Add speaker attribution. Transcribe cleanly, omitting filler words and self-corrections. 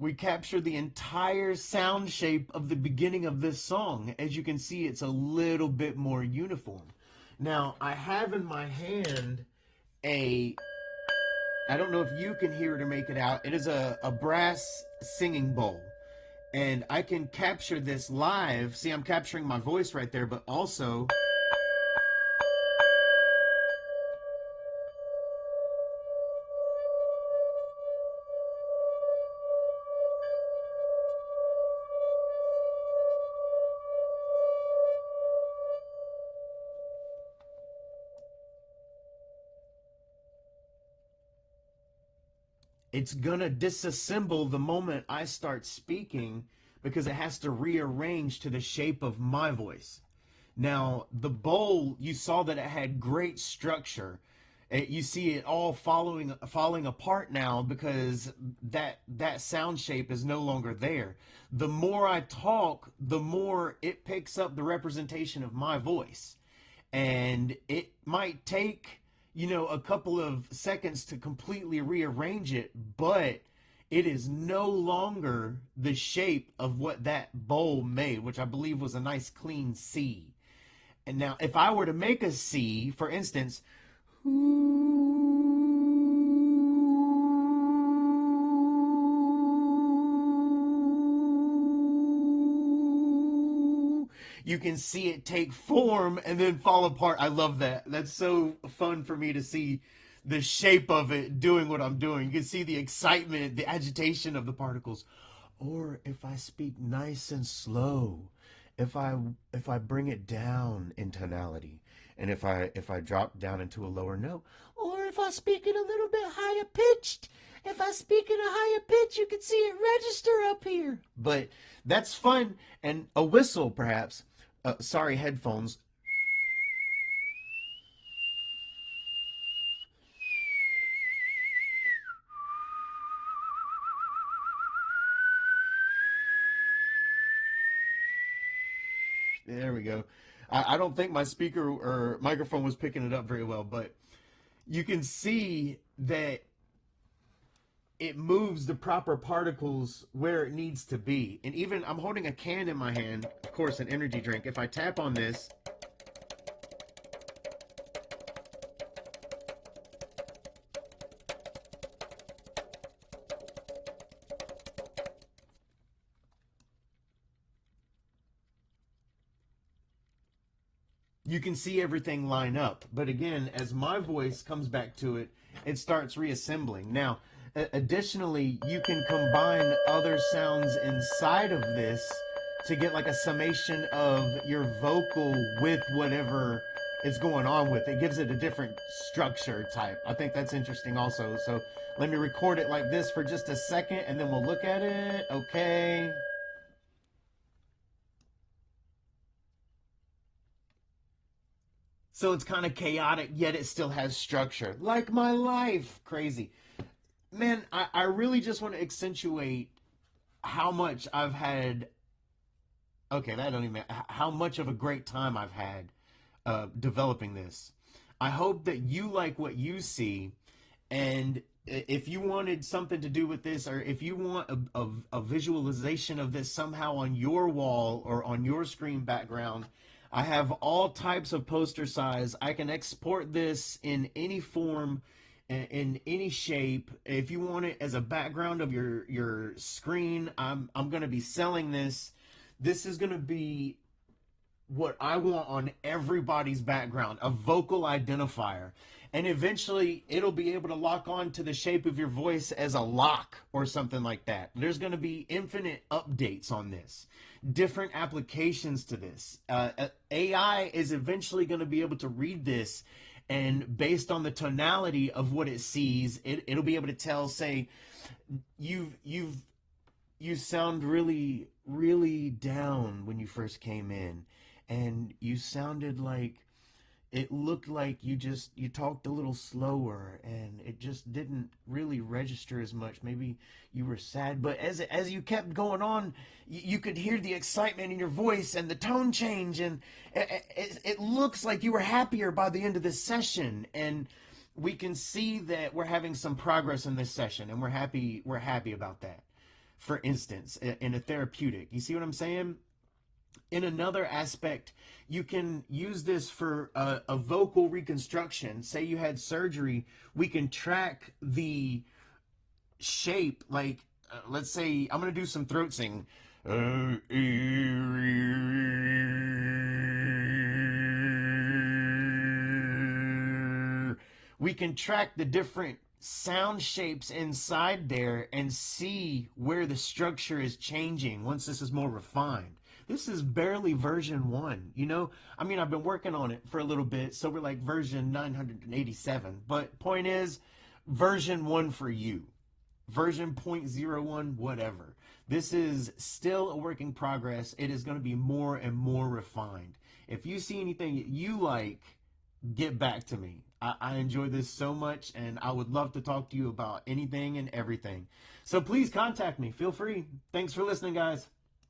Speaker 1: We capture the entire sound shape of the beginning of this song. As you can see, it's a little bit more uniform. Now, I have in my hand a, I don't know if you can hear it or make it out. It is a brass singing bowl. And I can capture this live. See, I'm capturing my voice right there, but also it's gonna disassemble the moment I start speaking because it has to rearrange to the shape of my voice. Now, the bowl, you saw that it had great structure. You see it all falling apart now because that sound shape is no longer there. The more I talk, the more it picks up the representation of my voice. And it might take, a couple of seconds to completely rearrange it, but it is no longer the shape of what that bowl made, which I believe was a nice clean C. And now, if I were to make a C, for instance, you can see it take form and then fall apart. I love that. That's so fun for me to see the shape of it doing what I'm doing. You can see the excitement, the agitation of the particles. Or if I speak nice and slow, if I bring it down in tonality, and if I drop down into a lower note, or if I speak it a little bit higher pitched, if I speak in a higher pitch, you can see it register up here. But that's fun. And a whistle, perhaps. Sorry, headphones. There we go. I don't think my speaker or microphone was picking it up very well, but you can see that it moves the proper particles where it needs to be. And even, I'm holding a can in my hand, of course, an energy drink. If I tap on this, you can see everything line up. But again, as my voice comes back to it, it starts reassembling. Now, additionally, you can combine other sounds inside of this to get like a summation of your vocal with whatever is going on with it. It gives it a different structure type. I think that's interesting also. So let me record it like this for just a second and then we'll look at it. Okay. So it's kind of chaotic, yet it still has structure. Like my life. Crazy. Man, I really just want to accentuate how much I've had. Okay, that don't even. How much of a great time I've had developing this. I hope that you like what you see. And if you wanted something to do with this, or if you want a visualization of this somehow on your wall or on your screen background, I have all types of poster size. I can export this in any form, in any shape. If you want it as a background of your screen, I'm going to be selling this. This is going to be what I want on everybody's background, a vocal identifier. And eventually it'll be able to lock on to the shape of your voice as a lock or something like that. There's going to be infinite updates on this, different applications to this. AI is eventually going to be able to read this, and based on the tonality of what it sees, it'll be able to tell, say, you sound really, really down when you first came in, and you sounded like, it looked like you talked a little slower and it just didn't really register as much. Maybe you were sad, but as you kept going on, you could hear the excitement in your voice and the tone change, and it looks like you were happier by the end of this session. And we can see that we're having some progress in this session, and we're happy about that. for instance, in a therapeutic. You see what I'm saying? In another aspect, you can use this for a vocal reconstruction. Say you had surgery, we can track the shape. Like, let's say I'm going to do some throat singing. We can track the different sound shapes inside there and see where the structure is changing once this is more refined. This is barely version 1, you know? I mean, I've been working on it for a little bit, so we're like version 987. But point is, version 1 for you. Version 0.01, whatever. This is still a work in progress. It is going to be more and more refined. If you see anything you like, get back to me. I enjoy this so much, and I would love to talk to you about anything and everything. So please contact me. Feel free. Thanks for listening, guys.